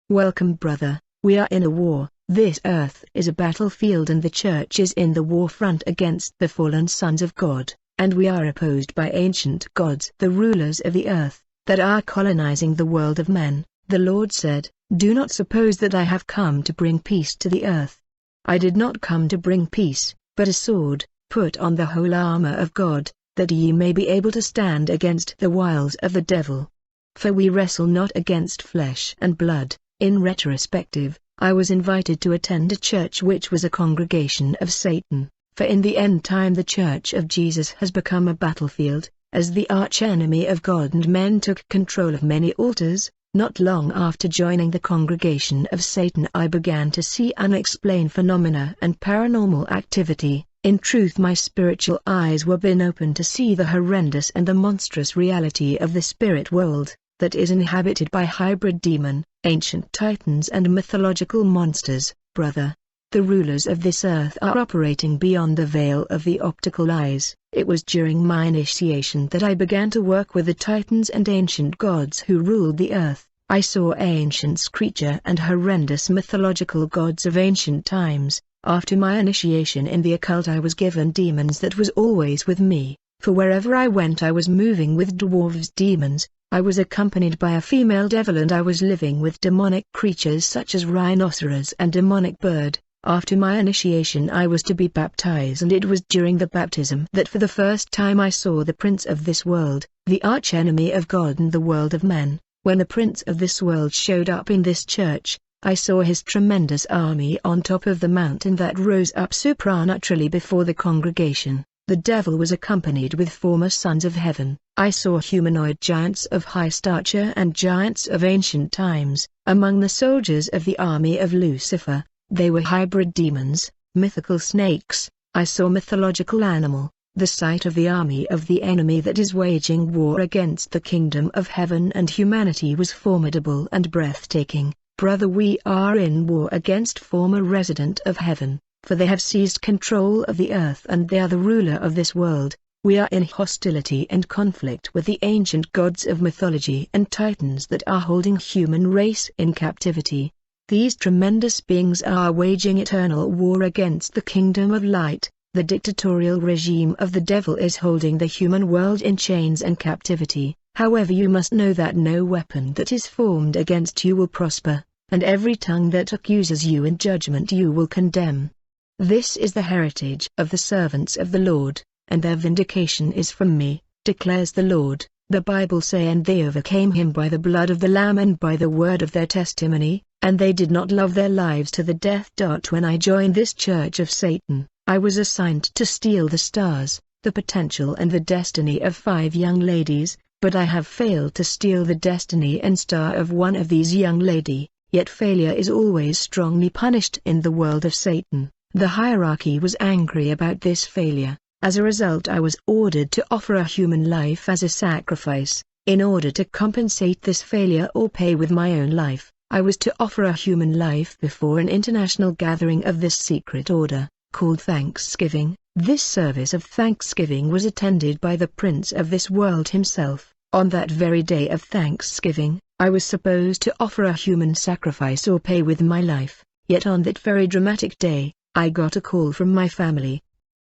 Welcome brother, we are in a war. This earth is a battlefield and the church is in the war front against the fallen sons of God, and we are opposed by ancient gods, the rulers of the earth, that are colonizing the world of men. The Lord said, "Do not suppose that I have come to bring peace to the earth. I did not come to bring peace, but a sword. Put on the whole armor of God, that ye may be able to stand against the wiles of the devil. For we wrestle not against flesh and blood." In retrospective, I was invited to attend a church which was a congregation of Satan, for in the end time the Church of Jesus has become a battlefield, as the archenemy of God and men took control of many altars. Not long after joining the congregation of Satan I began to see unexplained phenomena and paranormal activity. In truth my spiritual eyes were been opened to see the horrendous and the monstrous reality of the spirit world, that is inhabited by hybrid demon, ancient titans and mythological monsters. Brother, the rulers of this earth are operating beyond the veil of the optical eyes. It was during my initiation that I began to work with the titans and ancient gods who ruled the earth. I saw ancient creature and horrendous mythological gods of ancient times. After my initiation in the occult I was given demons that was always with me, for wherever I went I was moving with dwarves demons. I was accompanied by a female devil and I was living with demonic creatures such as rhinoceros and demonic bird. After my initiation I was to be baptized, and it was during the baptism that for the first time I saw the prince of this world, the archenemy of God and the world of men. When the prince of this world showed up in this church, I saw his tremendous army on top of the mountain that rose up supernaturally before the congregation. The devil was accompanied with former sons of heaven. I saw humanoid giants of high stature and giants of ancient times. Among the soldiers of the army of Lucifer, they were hybrid demons, mythical snakes. I saw mythological animal. The sight of the army of the enemy that is waging war against the kingdom of heaven and humanity was formidable and breathtaking. Brother, we are in war against former resident of heaven, for they have seized control of the earth and they are the ruler of this world. We are in hostility and conflict with the ancient gods of mythology and titans that are holding human race in captivity. These tremendous beings are waging eternal war against the kingdom of light. The dictatorial regime of the devil is holding the human world in chains and captivity. However, you must know that no weapon that is formed against you will prosper, and every tongue that accuses you in judgment you will condemn. This is the heritage of the servants of the Lord, and their vindication is from me, declares the Lord. The Bible say, "And they overcame him by the blood of the Lamb and by the word of their testimony, and they did not love their lives to the death." When I joined this church of Satan, I was assigned to steal the stars, the potential and the destiny of 5 young ladies, but I have failed to steal the destiny and star of one of these young lady. Yet failure is always strongly punished in the world of Satan. The hierarchy was angry about this failure. As a result, I was ordered to offer a human life as a sacrifice. In order to compensate this failure or pay with my own life, I was to offer a human life before an international gathering of this secret order, called Thanksgiving. This service of Thanksgiving was attended by the Prince of this world himself. On that very day of Thanksgiving, I was supposed to offer a human sacrifice or pay with my life. Yet on that very dramatic day, I got a call from my family,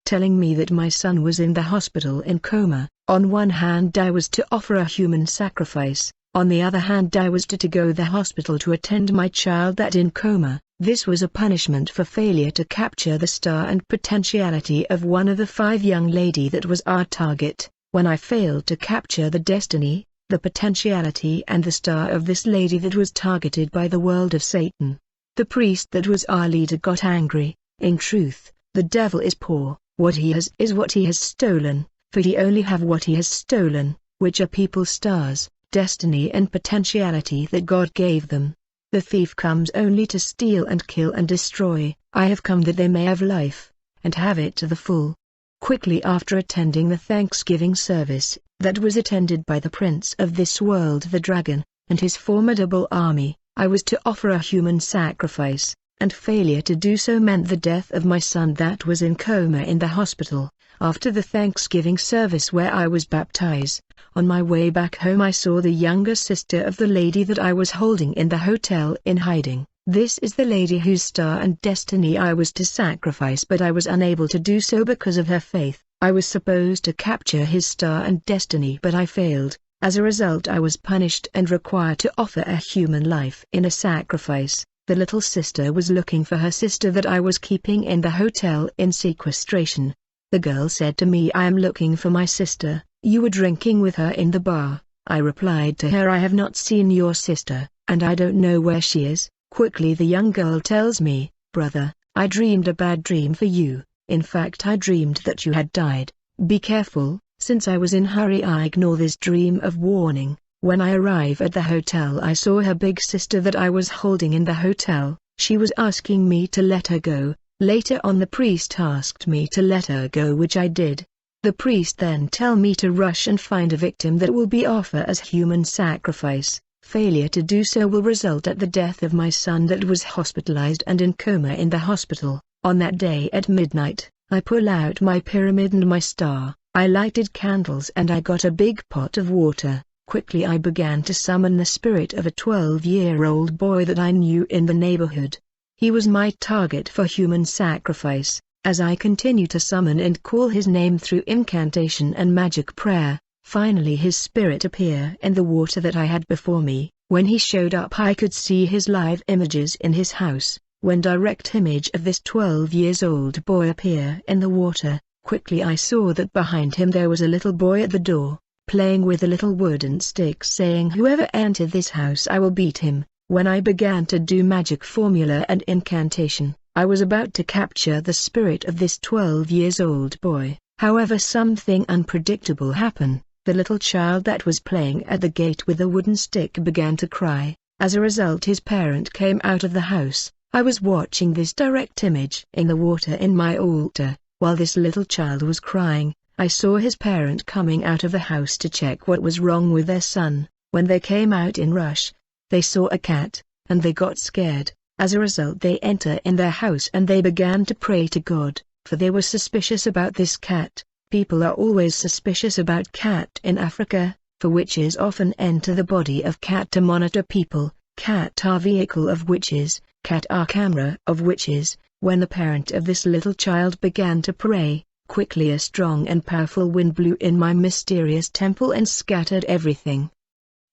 telling me that my son was in the hospital in coma. On one hand I was to offer a human sacrifice, on the other hand I was to go to the hospital to attend my child that in coma. This was a punishment for failure to capture the star and potentiality of one of the 5 young lady that was our target. When I failed to capture the destiny, the potentiality and the star of this lady that was targeted by the world of Satan, the priest that was our leader got angry. In truth, the devil is poor. What he has is what he has stolen, for he only have what he has stolen, which are people's stars, destiny and potentiality that God gave them. The thief comes only to steal and kill and destroy. I have come that they may have life, and have it to the full. Quickly after attending the Thanksgiving service, that was attended by the prince of this world, the dragon, and his formidable army, I was to offer a human sacrifice, and failure to do so meant the death of my son that was in coma in the hospital. After the Thanksgiving service where I was baptized, on my way back home I saw the younger sister of the lady that I was holding in the hotel in hiding. This is the lady whose star and destiny I was to sacrifice, but I was unable to do so because of her faith. I was supposed to capture his star and destiny, but I failed. As a result, I was punished and required to offer a human life in a sacrifice. The little sister was looking for her sister that I was keeping in the hotel in sequestration. The girl said to me, "I am looking for my sister. You were drinking with her in the bar." I replied to her, "I have not seen your sister, and I don't know where she is." Quickly the young girl tells me, "Brother, I dreamed a bad dream for you. In fact, I dreamed that you had died. Be careful." Since I was in hurry, I ignore this dream of warning. When I arrive at the hotel, I saw her big sister that I was holding in the hotel. She was asking me to let her go. Later on, the priest asked me to let her go, which I did. The priest then tell me to rush and find a victim that will be offered as human sacrifice. Failure to do so will result at the death of my son that was hospitalized and in coma in the hospital. On that day at midnight, I pull out my pyramid and my star. I lighted candles and I got a big pot of water. Quickly I began to summon the spirit of a 12-year-old boy that I knew in the neighborhood. He was my target for human sacrifice. As I continue to summon and call his name through incantation and magic prayer, finally his spirit appeared in the water that I had before me. When he showed up, I could see his live images in his house. When direct image of this 12-year-old boy appeared in the water, quickly I saw that behind him there was a little boy at the door, playing with a little wooden stick, saying, "Whoever entered this house, I will beat him." When I began to do magic formula and incantation, I was about to capture the spirit of this 12-year-old boy. However, something unpredictable happened. The little child that was playing at the gate with a wooden stick began to cry. As a result, his parent came out of the house. I was watching this direct image in the water in my altar. While this little child was crying, I saw his parent coming out of the house to check what was wrong with their son. When they came out in rush, they saw a cat, and they got scared. As a result, they enter in their house and they began to pray to God, for they were suspicious about this cat. People are always suspicious about cat in Africa, for witches often enter the body of cat to monitor people. Cat are vehicle of witches, cat are camera of witches. When the parent of this little child began to pray, quickly a strong and powerful wind blew in my mysterious temple and scattered everything.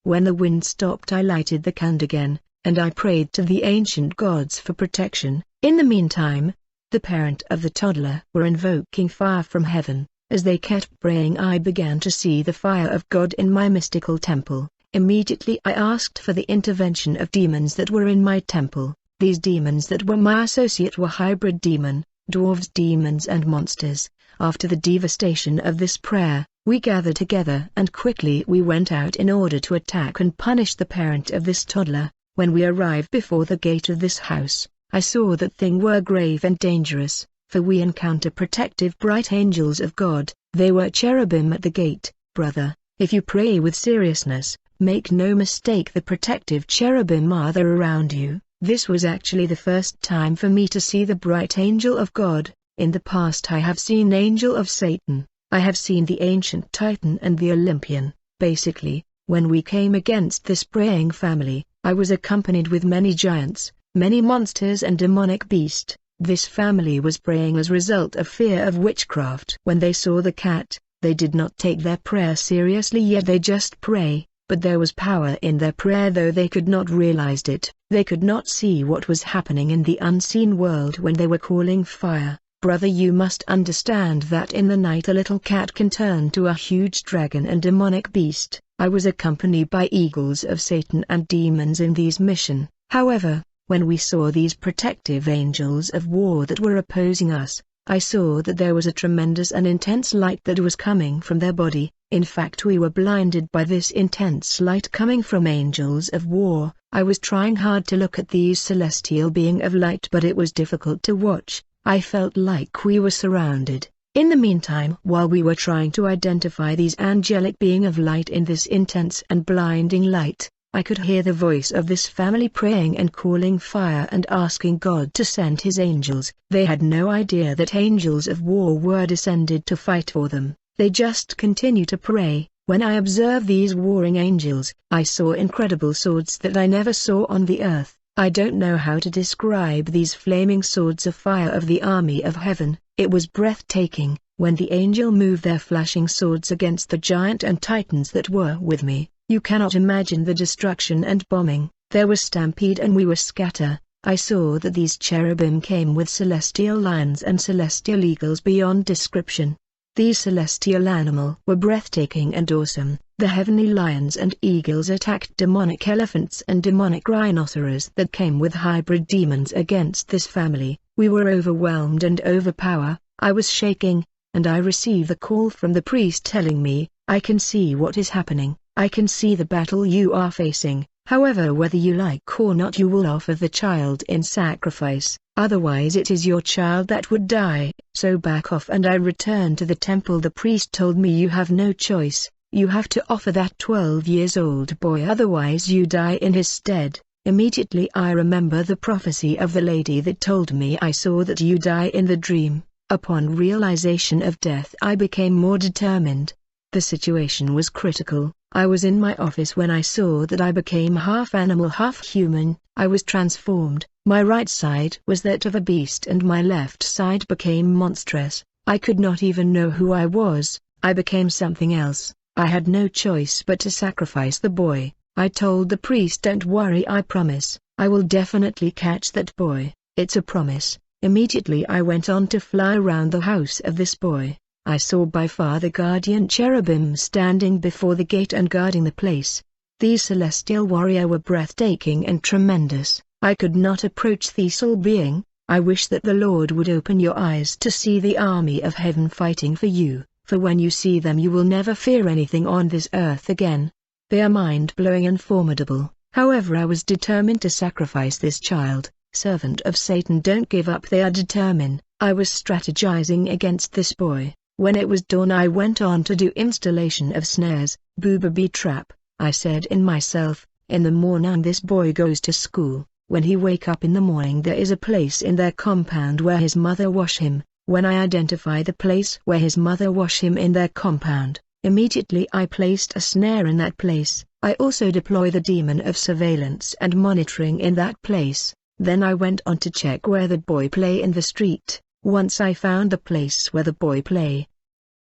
When the wind stopped, I lighted the candle again, and I prayed to the ancient gods for protection. In the meantime, the parent of the toddler were invoking fire from heaven. As they kept praying, I began to see the fire of God in my mystical temple. Immediately I asked for the intervention of demons that were in my temple. These demons that were my associate were hybrid demon, dwarves, demons and monsters. After the devastation of this prayer, we gathered together and quickly we went out in order to attack and punish the parent of this toddler. When we arrived before the gate of this house, I saw that things were grave and dangerous, for we encounter protective bright angels of God. They were cherubim at the gate. Brother, if you pray with seriousness, make no mistake, the protective cherubim are there around you. This was actually the first time for me to see the bright angel of God. In the past I have seen angel of Satan, I have seen the ancient Titan and the Olympian. Basically, when we came against this praying family, I was accompanied with many giants, many monsters and demonic beast. This family was praying as a result of fear of witchcraft. When they saw the cat, they did not take their prayer seriously, yet they just pray. But there was power in their prayer, though they could not realize it. They could not see what was happening in the unseen world when they were calling fire. Brother, you must understand that in the night a little cat can turn to a huge dragon and demonic beast. I was accompanied by eagles of Satan and demons in these mission. However, when we saw these protective angels of war that were opposing us, I saw that there was a tremendous and intense light that was coming from their body. In fact, we were blinded by this intense light coming from angels of war. I was trying hard to look at these celestial beings of light, but it was difficult to watch. I felt like we were surrounded. In the meantime, while we were trying to identify these angelic beings of light in this intense and blinding light, I could hear the voice of this family praying and calling fire and asking God to send his angels. They had no idea that angels of war were descended to fight for them. They just continued to pray. When I observed these warring angels, I saw incredible swords that I never saw on the earth. I don't know how to describe these flaming swords of fire of the army of heaven. It was breathtaking, when the angel moved their flashing swords against the giant and titans that were with me. You cannot imagine the destruction and bombing. There was stampede and we were scatter. I saw that these cherubim came with celestial lions and celestial eagles beyond description. These celestial animals were breathtaking and awesome. The heavenly lions and eagles attacked demonic elephants and demonic rhinoceros that came with hybrid demons against this family. We were overwhelmed and overpowered. I was shaking, and I received the call from the priest telling me, "I can see what is happening. I can see the battle you are facing. However, whether you like or not, you will offer the child in sacrifice. Otherwise it is your child that would die. So back off." And I returned to the temple. The priest told me, "You have no choice. You have to offer that 12 years old boy, otherwise you die in his stead." Immediately I remember the prophecy of the lady that told me I saw that you die in the dream. Upon realization of death I became more determined. The situation was critical. I was in my office when I saw that I became half animal half human. I was transformed. My right side was that of a beast and my left side became monstrous. I could not even know who I was. I became something else. I had no choice but to sacrifice the boy. I told the priest, "Don't worry, I promise. I will definitely catch that boy. It's a promise." Immediately I went on to fly around the house of this boy. I saw by far the guardian cherubim standing before the gate and guarding the place. These celestial warriors were breathtaking and tremendous. I could not approach the soul being. I wish that the Lord would open your eyes to see the army of heaven fighting for you, for when you see them you will never fear anything on this earth again. They are mind-blowing and formidable. However, I was determined to sacrifice this child. Servant of Satan, don't give up. They are determined. I was strategizing against this boy. When it was dawn I went on to do installation of snares, booby trap. I said in myself, in the morning this boy goes to school. When he wake up in the morning there is a place in their compound where his mother wash him. When I identify the place where his mother wash him in their compound, immediately I placed a snare in that place. I also deploy the demon of surveillance and monitoring in that place. Then I went on to check where the boy play in the street. Once I found the place where the boy play,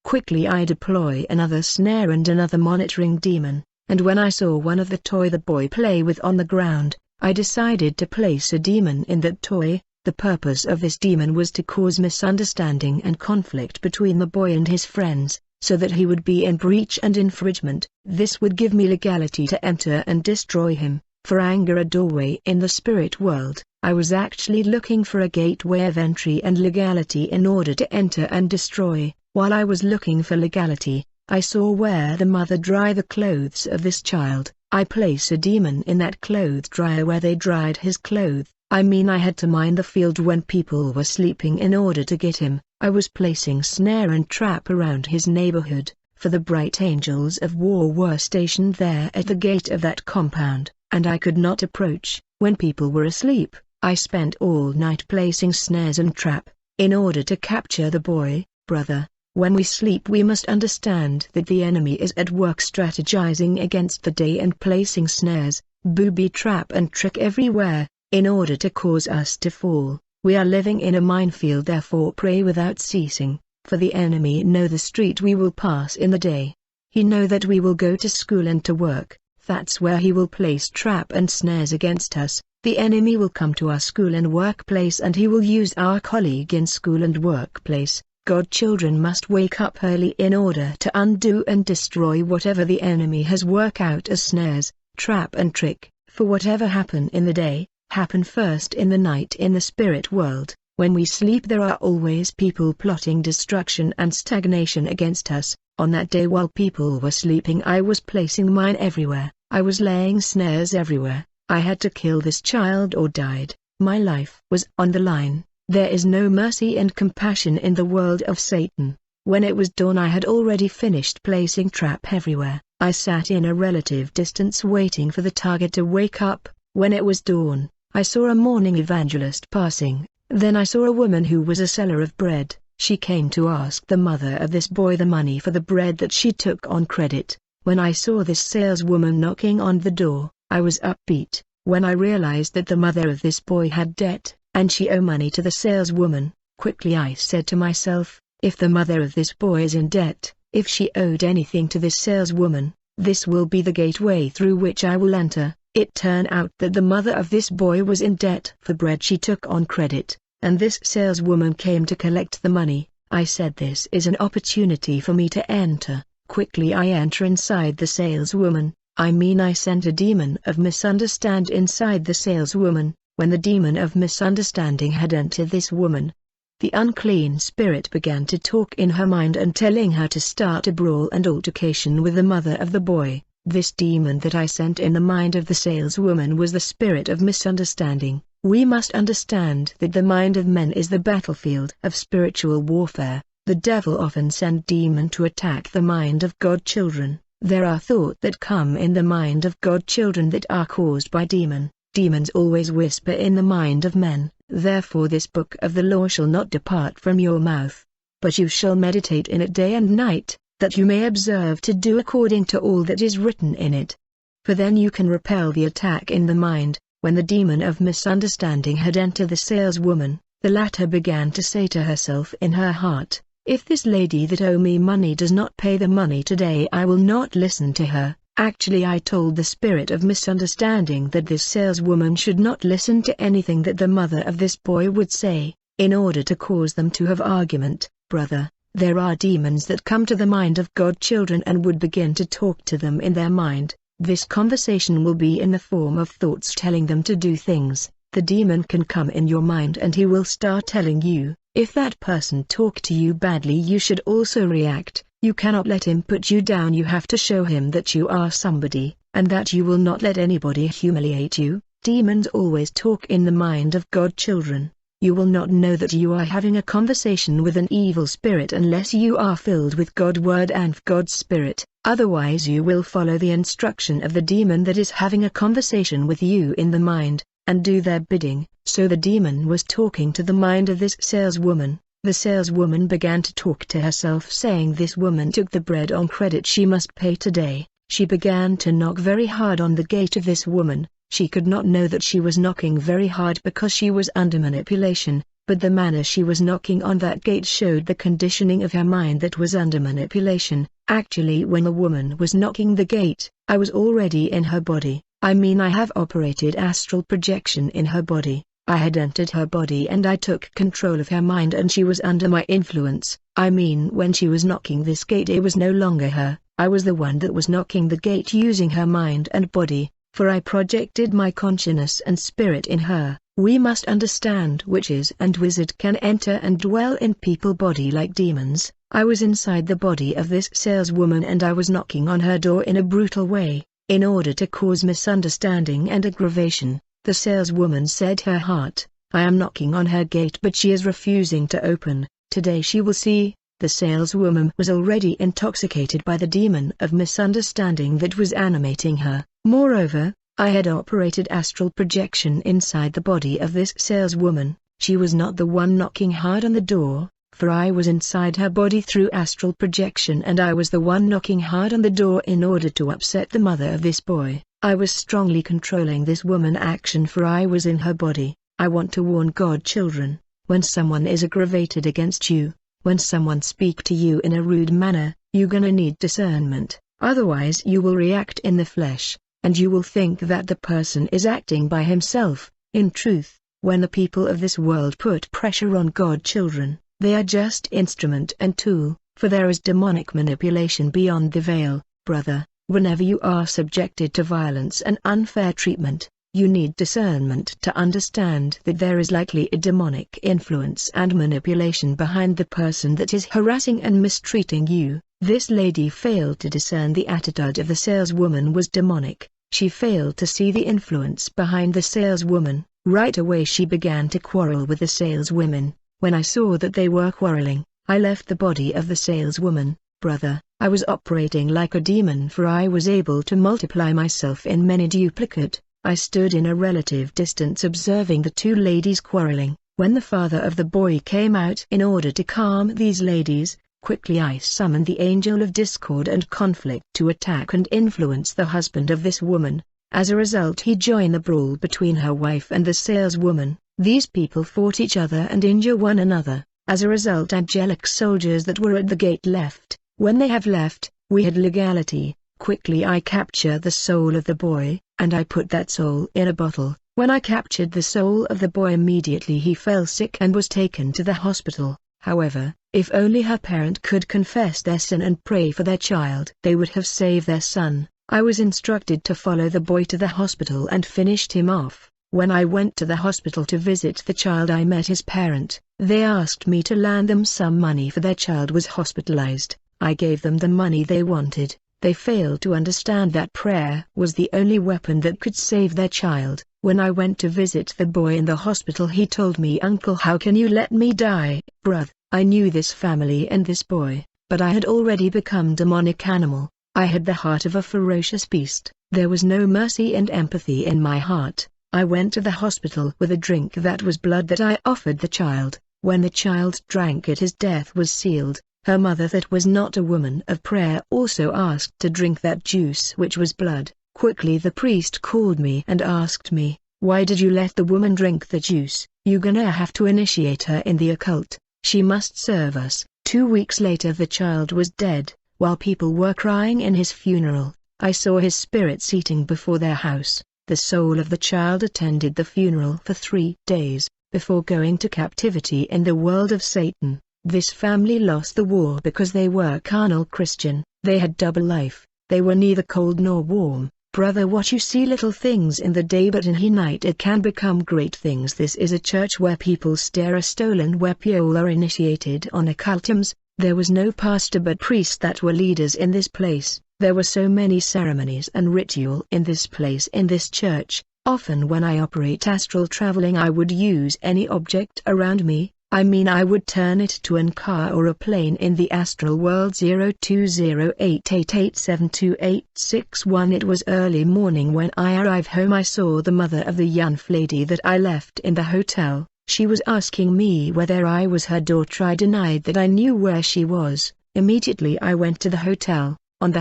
quickly I deploy another snare and another monitoring demon, and when I saw one of the toy the boy play with on the ground, I decided to place a demon in that toy. The purpose of this demon was to cause misunderstanding and conflict between the boy and his friends, so that he would be in breach and infringement. This would give me legality to enter and destroy him. For anger, a doorway in the spirit world. I was actually looking for a gateway of entry and legality in order to enter and destroy. While I was looking for legality, I saw where the mother dry the clothes of this child. I place a demon in that clothes dryer where they dried his clothes. I had to mine the field when people were sleeping in order to get him. I was placing snare and trap around his neighborhood, for the bright angels of war were stationed there at the gate of that compound, and I could not approach. When people were asleep, I spent all night placing snares and trap, in order to capture the boy. Brother, when we sleep we must understand that the enemy is at work strategizing against the day and placing snares, booby trap and trick everywhere, in order to cause us to fall. We are living in a minefield, therefore pray without ceasing, for the enemy know the street we will pass in the day. He know that we will go to school and to work. That's where he will place trap and snares against us. The enemy will come to our school and workplace and he will use our colleague in school and workplace. God children must wake up early in order to undo and destroy whatever the enemy has worked out as snares, trap and trick. For whatever happen in the day, happen first in the night in the spirit world. When we sleep there are always people plotting destruction and stagnation against us. On that day while people were sleeping I was placing mine everywhere. I was laying snares everywhere. I had to kill this child or died. My life was on the line. There is no mercy and compassion in the world of Satan. When it was dawn I had already finished placing trap everywhere. I sat in a relative distance waiting for the target to wake up. When it was dawn, I saw a morning evangelist passing. Then I saw a woman who was a seller of bread. She came to ask the mother of this boy the money for the bread that she took on credit. When I saw this saleswoman knocking on the door, I was upbeat. When I realized that the mother of this boy had debt, and she owed money to the saleswoman, quickly I said to myself, if the mother of this boy is in debt, if she owed anything to this saleswoman, this will be the gateway through which I will enter. It turned out that the mother of this boy was in debt for bread she took on credit, and this saleswoman came to collect the money. I said this is an opportunity for me to enter. Quickly I enter inside the saleswoman. I sent a demon of misunderstanding inside the saleswoman. When the demon of misunderstanding had entered this woman, the unclean spirit began to talk in her mind and telling her to start a brawl and altercation with the mother of the boy. This demon that I sent in the mind of the saleswoman was the spirit of misunderstanding. We must understand that the mind of men is the battlefield of spiritual warfare. The devil often sends demons to attack the mind of God children. There are thoughts that come in the mind of God children that are caused by demon. Demons always whisper in the mind of men. Therefore this book of the law shall not depart from your mouth, but you shall meditate in it day and night, that you may observe to do according to all that is written in it. For then you can repel the attack in the mind. When the demon of misunderstanding had entered the saleswoman, the latter began to say to herself in her heart, if this lady that owe me money does not pay the money today, I will not listen to her. Actually, I told the spirit of misunderstanding that this saleswoman should not listen to anything that the mother of this boy would say, in order to cause them to have argument. Brother, there are demons that come to the mind of God children and would begin to talk to them in their mind. This conversation will be in the form of thoughts telling them to do things. The demon can come in your mind and he will start telling you, if that person talk to you badly, you should also react. You cannot let him put you down. You have to show him that you are somebody, and that you will not let anybody humiliate you. Demons always talk in the mind of God children. You will not know that you are having a conversation with an evil spirit unless you are filled with God's word and God's spirit. Otherwise you will follow the instruction of the demon that is having a conversation with you in the mind, and do their bidding. So the demon was talking to the mind of this saleswoman. The saleswoman began to talk to herself, saying this woman took the bread on credit, she must pay today. She began to knock very hard on the gate of this woman. She could not know that she was knocking very hard because she was under manipulation, but the manner she was knocking on that gate showed the conditioning of her mind that was under manipulation. Actually, when the woman was knocking the gate, I was already in her body. I have operated astral projection in her body. I had entered her body and I took control of her mind and she was under my influence. When she was knocking this gate, it was no longer her. I was the one that was knocking the gate using her mind and body, for I projected my consciousness and spirit in her. We must understand witches and wizards can enter and dwell in people's body like demons. I was inside the body of this saleswoman and I was knocking on her door in a brutal way, in order to cause misunderstanding and aggravation. The saleswoman said her heart, I am knocking on her gate but she is refusing to open. Today she will see. The saleswoman was already intoxicated by the demon of misunderstanding that was animating her. Moreover, I had operated astral projection inside the body of this saleswoman. She was not the one knocking hard on the door, for I was inside her body through astral projection and I was the one knocking hard on the door in order to upset the mother of this boy. I was strongly controlling this woman action for I was in her body. I want to warn God children, when someone is aggravated against you, when someone speak to you in a rude manner, you're gonna need discernment, otherwise you will react in the flesh, and you will think that the person is acting by himself. In truth, when the people of this world put pressure on God children, they are just instrument and tool, for there is demonic manipulation beyond the veil. Brother, whenever you are subjected to violence and unfair treatment, you need discernment to understand that there is likely a demonic influence and manipulation behind the person that is harassing and mistreating you. This lady failed to discern the attitude of the saleswoman was demonic. She failed to see the influence behind the saleswoman. Right away she began to quarrel with the saleswomen. When I saw that they were quarreling, I left the body of the saleswoman. brother, I was operating like a demon, for I was able to multiply myself in many duplicate. I stood in a relative distance observing the two ladies quarreling. When the father of the boy came out in order to calm these ladies, quickly I summoned the angel of discord and conflict to attack and influence the husband of this woman. As a result, he joined the brawl between her wife and the saleswoman. These people fought each other and injure one another. As a result, angelic soldiers that were at the gate left. When they have left, we had legality. Quickly I capture the soul of the boy, and I put that soul in a bottle. When I captured the soul of the boy, immediately he fell sick and was taken to the hospital. However, if only her parent could confess their sin and pray for their child, they would have saved their son. I was instructed to follow the boy to the hospital and finished him off. When I went to the hospital to visit the child, I met his parent. They asked me to lend them some money for their child was hospitalized. I gave them the money they wanted. They failed to understand that prayer was the only weapon that could save their child. When I went to visit the boy in the hospital, he told me, "Uncle, how can you let me die?" Bruh, I knew this family and this boy, but I had already become demonic animal. I had the heart of a ferocious beast. There was no mercy and empathy in my heart. I went to the hospital with a drink that was blood that I offered the child. When the child drank it, his death was sealed. Her mother, that was not a woman of prayer, also asked to drink that juice which was blood. Quickly the priest called me and asked me, "Why did you let the woman drink the juice? You're gonna have to initiate her in the occult. She must serve us." 2 weeks later the child was dead. While people were crying in his funeral, I saw his spirit seating before their house. The soul of the child attended the funeral for 3 days, before going to captivity in the world of Satan. This family lost the war because they were carnal Christian. They had double life. They were neither cold nor warm. Brother, what you see little things in the day, but in the night it can become great things. This is a church where people stare a stolen, where people are initiated on occultisms. There was no pastor but priests that were leaders in this place. There were so many ceremonies and ritual in this place, in this church. Often when I operate astral traveling, I would use any object around me. I mean, I would turn it to an car or a plane in the astral world. 020888728661. It was early morning when I arrived home. I saw the mother of the young lady that I left in the hotel. She was asking me whether I was her daughter. I denied that I knew where she was. Immediately I went to the hotel. On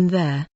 there,